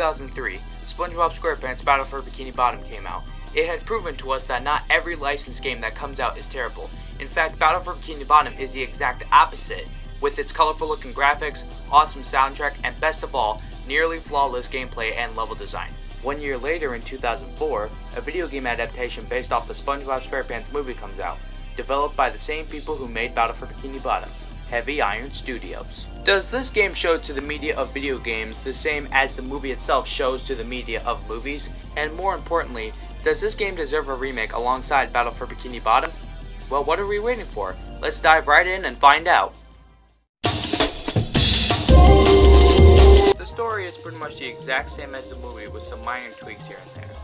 2003, SpongeBob Squarepants Battle for Bikini Bottom came out. It had proven to us that not every licensed game that comes out is terrible. In fact, Battle for Bikini Bottom is the exact opposite, with its colorful looking graphics, awesome soundtrack, and best of all, nearly flawless gameplay and level design. 1 year later in 2004, a video game adaptation based off the SpongeBob Squarepants movie comes out, developed by the same people who made Battle for Bikini Bottom, Heavy Iron Studios. Does this game show to the media of video games the same as the movie itself shows to the media of movies? And more importantly, does this game deserve a remake alongside Battle for Bikini Bottom? Well, what are we waiting for? Let's dive right in and find out. The story is pretty much the exact same as the movie with some minor tweaks here and there.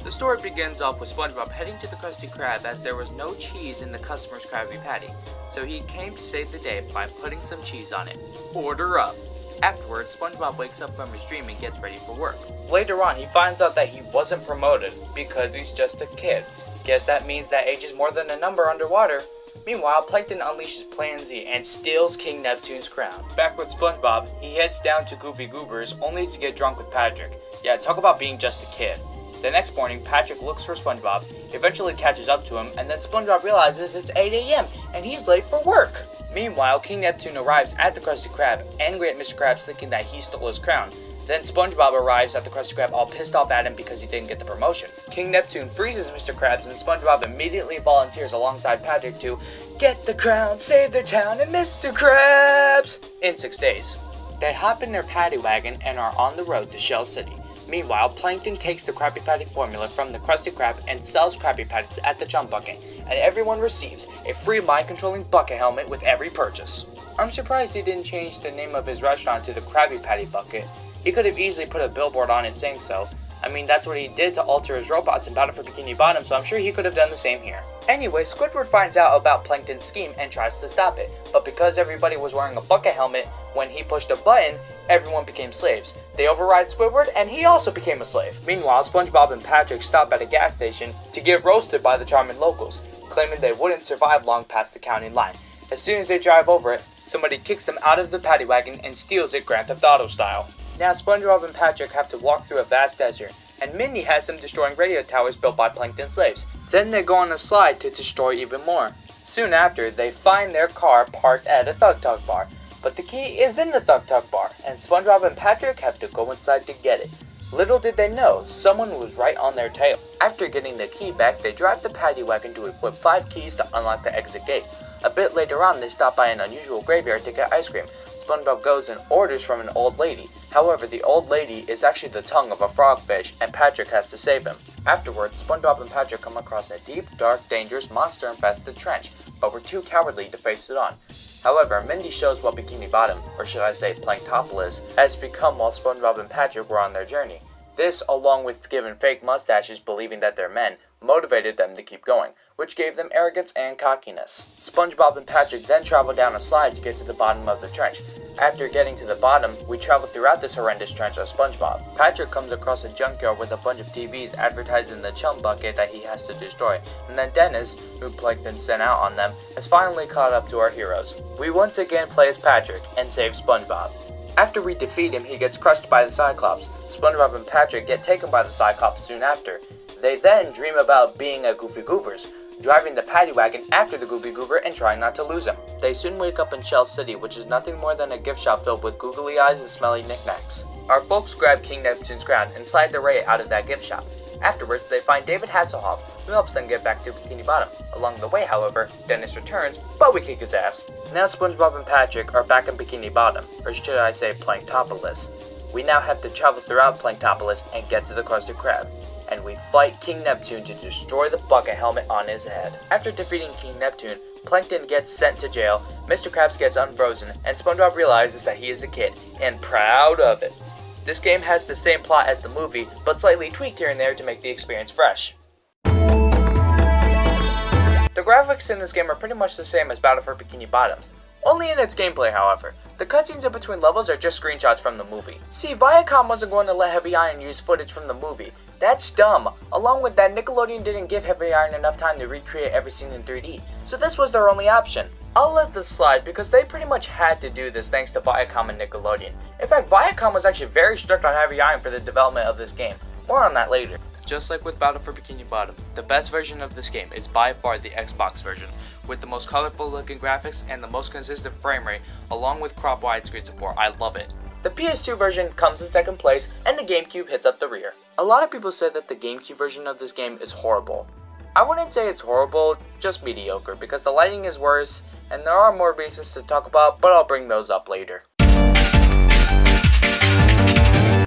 The story begins off with SpongeBob heading to the Krusty Krab as there was no cheese in the customer's Krabby Patty, so he came to save the day by putting some cheese on it. Order up! Afterwards, SpongeBob wakes up from his dream and gets ready for work. Later on, he finds out that he wasn't promoted because he's just a kid. Guess that means that age is more than a number underwater. Meanwhile, Plankton unleashes Plan Z and steals King Neptune's crown. Back with SpongeBob, he heads down to Goofy Goober's only to get drunk with Patrick. Yeah, talk about being just a kid. The next morning, Patrick looks for SpongeBob, eventually catches up to him, and then SpongeBob realizes it's 8 AM and he's late for work. Meanwhile, King Neptune arrives at the Krusty Krab, angry at Mr. Krabs thinking that he stole his crown. Then SpongeBob arrives at the Krusty Krab all pissed off at him because he didn't get the promotion. King Neptune freezes Mr. Krabs and SpongeBob immediately volunteers alongside Patrick to get the crown, save their town, and Mr. Krabs in 6 days. They hop in their paddy wagon and are on the road to Shell City. Meanwhile, Plankton takes the Krabby Patty formula from the Krusty Krab and sells Krabby Patties at the Chum Bucket, and everyone receives a free mind-controlling bucket helmet with every purchase. I'm surprised he didn't change the name of his restaurant to the Krabby Patty Bucket. He could have easily put a billboard on it saying so. I mean, that's what he did to alter his robots in Battle for Bikini Bottom, so I'm sure he could have done the same here. Anyway, Squidward finds out about Plankton's scheme and tries to stop it, but because everybody was wearing a bucket helmet, when he pushed a button, everyone became slaves. They override Squidward, and he also became a slave. Meanwhile, SpongeBob and Patrick stop at a gas station to get roasted by the charming locals, claiming they wouldn't survive long past the county line. As soon as they drive over it, somebody kicks them out of the paddy wagon and steals it Grand Theft Auto style. Now SpongeBob and Patrick have to walk through a vast desert, and Mindy has them destroying radio towers built by Plankton slaves. Then they go on a slide to destroy even more. Soon after, they find their car parked at a Thug Tug bar, but the key is in the Thug Tug bar, and SpongeBob and Patrick have to go inside to get it. Little did they know, someone was right on their tail. After getting the key back, they drive the paddy wagon to equip 5 keys to unlock the exit gate. A bit later on, they stop by an unusual graveyard to get ice cream. SpongeBob goes and orders from an old lady. However, the old lady is actually the tongue of a frogfish, and Patrick has to save him. Afterwards, SpongeBob and Patrick come across a deep, dark, dangerous, monster-infested trench, but were too cowardly to face it on. However, Mindy shows what Bikini Bottom, or should I say Planktopolis, has become while SpongeBob and Patrick were on their journey. This, along with giving fake mustaches believing that they're men, motivated them to keep going, which gave them arrogance and cockiness. SpongeBob and Patrick then travel down a slide to get to the bottom of the trench. After getting to the bottom, we travel throughout this horrendous trench as SpongeBob. Patrick comes across a junkyard with a bunch of TVs advertising the Chum Bucket that he has to destroy, and then Dennis, who Plankton sent out on them, has finally caught up to our heroes. We once again play as Patrick and save SpongeBob. After we defeat him, he gets crushed by the Cyclops. SpongeBob and Patrick get taken by the Cyclops soon after. They then dream about being at Goofy Goober's, driving the paddy wagon after the Goofy Goober and trying not to lose him. They soon wake up in Shell City, which is nothing more than a gift shop filled with googly eyes and smelly knickknacks. Our folks grab King Neptune's crown and slide the ray out of that gift shop. Afterwards, they find David Hasselhoff, who helps them get back to Bikini Bottom. Along the way, however, Dennis returns, but we kick his ass. Now SpongeBob and Patrick are back in Bikini Bottom, or should I say Planktopolis. We now have to travel throughout Planktopolis and get to the Krusty Krab, and we fight King Neptune to destroy the bucket helmet on his head. After defeating King Neptune, Plankton gets sent to jail, Mr. Krabs gets unfrozen, and SpongeBob realizes that he is a kid, and proud of it. This game has the same plot as the movie, but slightly tweaked here and there to make the experience fresh. The graphics in this game are pretty much the same as Battle for Bikini Bottom's, only in its gameplay however. The cutscenes in between levels are just screenshots from the movie. See, Viacom wasn't going to let Heavy Iron use footage from the movie. That's dumb. Along with that, Nickelodeon didn't give Heavy Iron enough time to recreate every scene in 3D, so this was their only option. I'll let this slide because they pretty much had to do this thanks to Viacom and Nickelodeon. In fact, Viacom was actually very strict on Heavy Iron for the development of this game. More on that later. Just like with Battle for Bikini Bottom, the best version of this game is by far the Xbox version, with the most colorful looking graphics and the most consistent frame rate, along with crop widescreen support. I love it. The PS2 version comes in second place, and the GameCube hits up the rear. A lot of people said that the GameCube version of this game is horrible. I wouldn't say it's horrible, just mediocre, because the lighting is worse, and there are more reasons to talk about, but I'll bring those up later.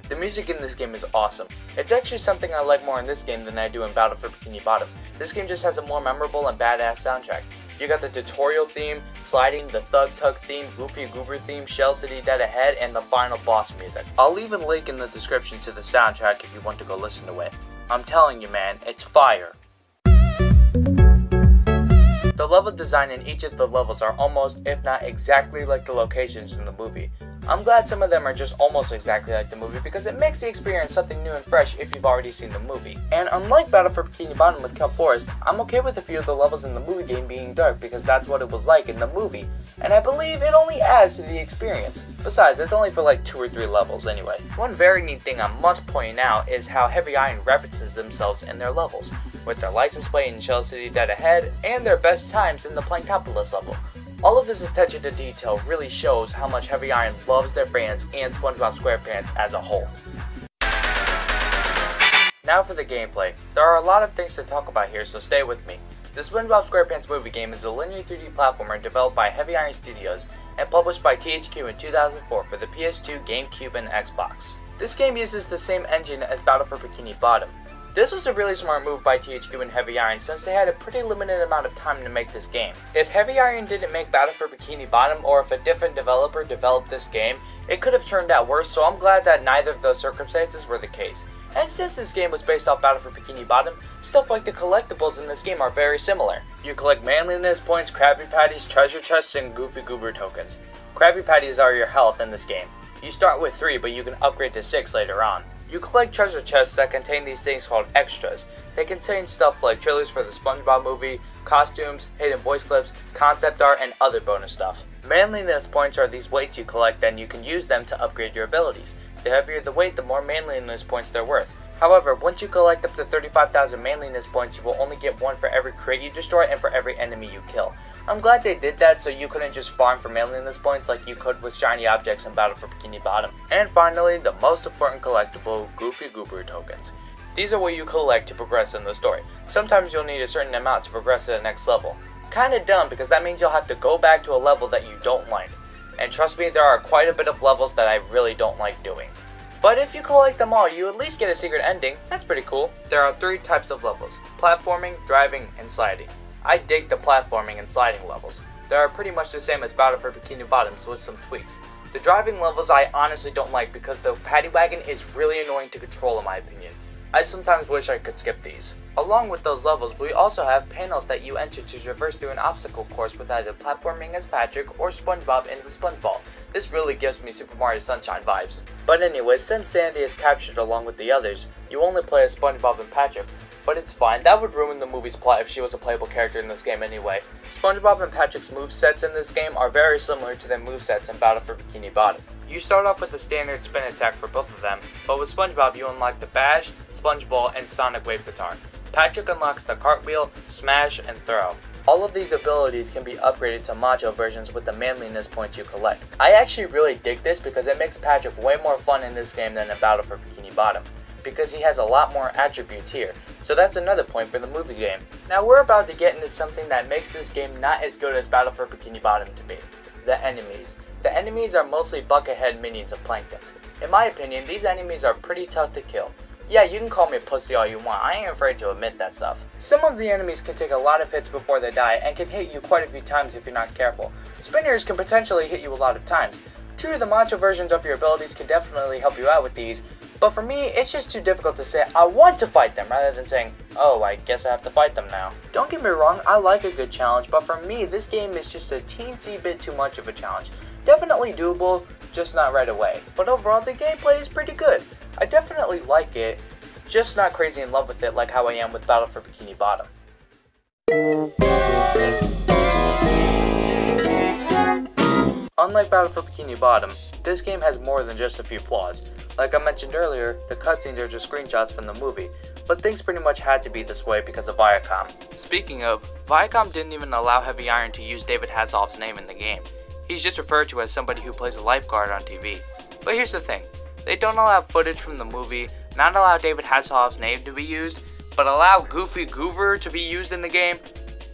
The music in this game is awesome. It's actually something I like more in this game than I do in Battle for Bikini Bottom. This game just has a more memorable and badass soundtrack. You got the tutorial theme, sliding, the Thug Tug theme, Goofy Goober theme, Shell City Dead Ahead, and the final boss music. I'll leave a link in the description to the soundtrack if you want to go listen to it. I'm telling you man, it's fire. The level design in each of the levels are almost, if not exactly like the locations in the movie. I'm glad some of them are just almost exactly like the movie because it makes the experience something new and fresh if you've already seen the movie. And unlike Battle for Bikini Bottom with Kelp Forest, I'm okay with a few of the levels in the movie game being dark because that's what it was like in the movie, and I believe it only adds to the experience. Besides, it's only for like 2 or 3 levels anyway. One very neat thing I must point out is how Heavy Iron references themselves in their levels, with their license plate in Shell City Dead Ahead and their best times in the Planktopolis level. All of this attention to detail really shows how much Heavy Iron loves their fans and SpongeBob Squarepants as a whole. Now for the gameplay. There are a lot of things to talk about here, so stay with me. The SpongeBob Squarepants Movie Game is a linear 3D platformer developed by Heavy Iron Studios and published by THQ in 2004 for the PS2, GameCube, and Xbox. This game uses the same engine as Battle for Bikini Bottom. This was a really smart move by THQ and Heavy Iron since they had a pretty limited amount of time to make this game. If Heavy Iron didn't make Battle for Bikini Bottom, or if a different developer developed this game, it could have turned out worse, so I'm glad that neither of those circumstances were the case. And since this game was based off Battle for Bikini Bottom, stuff like the collectibles in this game are very similar. You collect manliness points, Krabby Patties, treasure chests, and Goofy Goober tokens. Krabby Patties are your health in this game. You start with 3, but you can upgrade to 6 later on. You collect treasure chests that contain these things called extras. They contain stuff like trailers for the SpongeBob movie, costumes, hidden voice clips, concept art, and other bonus stuff. Manliness points are these weights you collect and you can use them to upgrade your abilities. The heavier the weight, the more manliness points they're worth. However, once you collect up to 35,000 manliness points, you will only get 1 for every crate you destroy and for every enemy you kill. I'm glad they did that so you couldn't just farm for manliness points like you could with shiny objects in Battle for Bikini Bottom. And finally, the most important collectible, Goofy Goober tokens. These are what you collect to progress in the story. Sometimes you'll need a certain amount to progress to the next level. Kinda dumb because that means you'll have to go back to a level that you don't like. And trust me, there are quite a bit of levels that I really don't like doing. But if you collect them all, you at least get a secret ending. That's pretty cool. There are 3 types of levels: platforming, driving, and sliding. I dig the platforming and sliding levels. They are pretty much the same as Battle for Bikini Bottom with some tweaks. The driving levels I honestly don't like because the paddy wagon is really annoying to control in my opinion. I sometimes wish I could skip these. Along with those levels, we also have panels that you enter to traverse through an obstacle course with either platforming as Patrick or SpongeBob in the Sponge Ball. This really gives me Super Mario Sunshine vibes. But anyway, since Sandy is captured along with the others, you only play as SpongeBob and Patrick. But it's fine, that would ruin the movie's plot if she was a playable character in this game anyway. SpongeBob and Patrick's movesets in this game are very similar to their movesets in Battle for Bikini Bottom. You start off with a standard spin attack for both of them, but with SpongeBob you unlock the Bash, Sponge Ball, and Sonic Wave Guitar. Patrick unlocks the Cartwheel, Smash, and Throw. All of these abilities can be upgraded to macho versions with the manliness points you collect. I actually really dig this because it makes Patrick way more fun in this game than in Battle for Bikini Bottom, because he has a lot more attributes here, so that's another point for the movie game. Now we're about to get into something that makes this game not as good as Battle for Bikini Bottom to be: the enemies. The enemies are mostly buckethead minions of planktons. In my opinion, these enemies are pretty tough to kill. Yeah, you can call me a pussy all you want, I ain't afraid to admit that stuff. Some of the enemies can take a lot of hits before they die and can hit you quite a few times if you're not careful. Spinners can potentially hit you a lot of times. True, the macho versions of your abilities can definitely help you out with these, but for me, it's just too difficult to say I want to fight them rather than saying, oh, I guess I have to fight them now. Don't get me wrong, I like a good challenge, but for me, this game is just a teensy bit too much of a challenge. Definitely doable, just not right away. But overall, the gameplay is pretty good. I definitely like it, just not crazy in love with it like how I am with Battle for Bikini Bottom. Unlike Battle for Bikini Bottom, this game has more than just a few flaws. Like I mentioned earlier, the cutscenes are just screenshots from the movie, but things pretty much had to be this way because of Viacom. Speaking of, Viacom didn't even allow Heavy Iron to use David Hasselhoff's name in the game. He's just referred to as somebody who plays a lifeguard on TV. But here's the thing, they don't allow footage from the movie, not allow David Hasselhoff's name to be used, but allow Goofy Goober to be used in the game.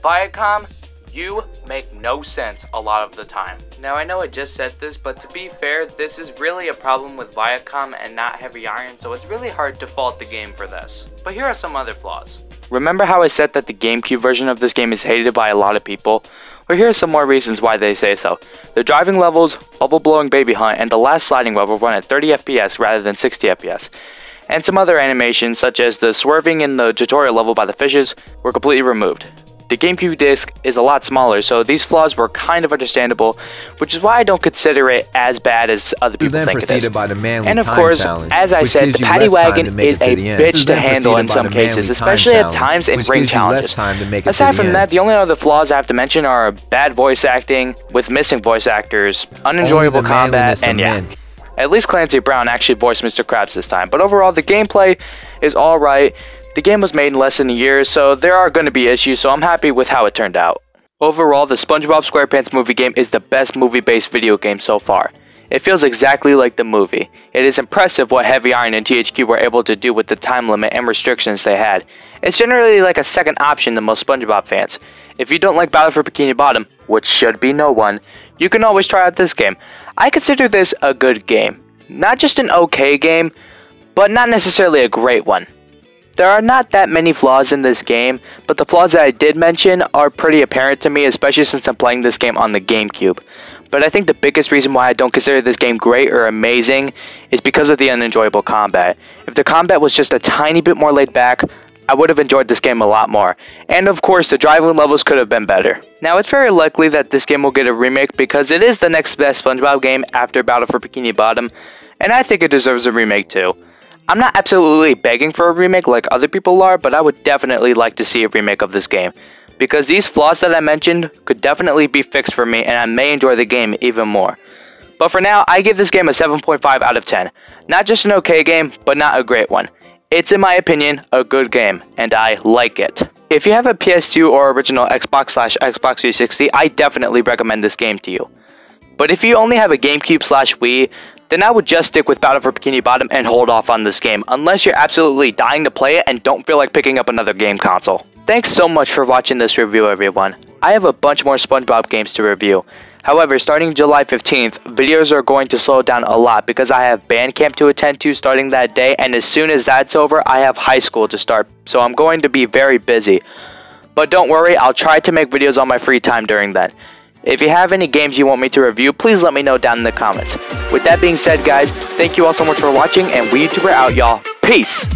Viacom, you make no sense a lot of the time. Now I know I just said this, but to be fair, this is really a problem with Viacom and not Heavy Iron, so it's really hard to fault the game for this. But here are some other flaws. Remember how I said that the GameCube version of this game is hated by a lot of people? Well, here are some more reasons why they say so. The driving levels, bubble blowing baby hunt, and the last sliding level run at 30 FPS rather than 60 FPS. And some other animations, such as the swerving in the tutorial level by the fishes, were completely removed. The GameCube disc is a lot smaller, so these flaws were kind of understandable, which is why I don't consider it as bad as other people think it is. And of course, as I said, the paddy wagon is a bitch to handle in some cases, especially at times in ring challenges. Aside from that, the only other flaws I have to mention are bad voice acting, with missing voice actors, unenjoyable combat, and yeah. At least Clancy Brown actually voiced Mr. Krabs this time, but overall the gameplay is alright. The game was made in less than a year, so there are going to be issues, so I'm happy with how it turned out. Overall, the SpongeBob Squarepants Movie Game is the best movie-based video game so far. It feels exactly like the movie. It is impressive what Heavy Iron and THQ were able to do with the time limit and restrictions they had. It's generally like a second option to most SpongeBob fans. If you don't like Battle for Bikini Bottom, which should be no one, you can always try out this game. I consider this a good game. Not just an okay game, but not necessarily a great one. There are not that many flaws in this game, but the flaws that I did mention are pretty apparent to me, especially since I'm playing this game on the GameCube. But I think the biggest reason why I don't consider this game great or amazing is because of the unenjoyable combat. If the combat was just a tiny bit more laid back, I would have enjoyed this game a lot more. And of course, the driving levels could have been better. Now, it's very likely that this game will get a remake because it is the next best SpongeBob game after Battle for Bikini Bottom, and I think it deserves a remake too. I'm not absolutely begging for a remake like other people are, but I would definitely like to see a remake of this game, because these flaws that I mentioned could definitely be fixed for me and I may enjoy the game even more. But for now, I give this game a 7.5 out of 10. Not just an okay game, but not a great one. It's, in my opinion, a good game, and I like it. If you have a PS2 or original Xbox/Xbox 360, I definitely recommend this game to you. But if you only have a GameCube/Wii, then I would just stick with Battle for Bikini Bottom and hold off on this game, unless you're absolutely dying to play it and don't feel like picking up another game console. Thanks so much for watching this review, everyone. I have a bunch more SpongeBob games to review. However, starting July 15th, videos are going to slow down a lot because I have band camp to attend to starting that day, and as soon as that's over, I have high school to start, so I'm going to be very busy. But don't worry, I'll try to make videos on my free time during that. If you have any games you want me to review, please let me know down in the comments. With that being said, guys, thank you all so much for watching, and we YouTuber out, y'all. Peace!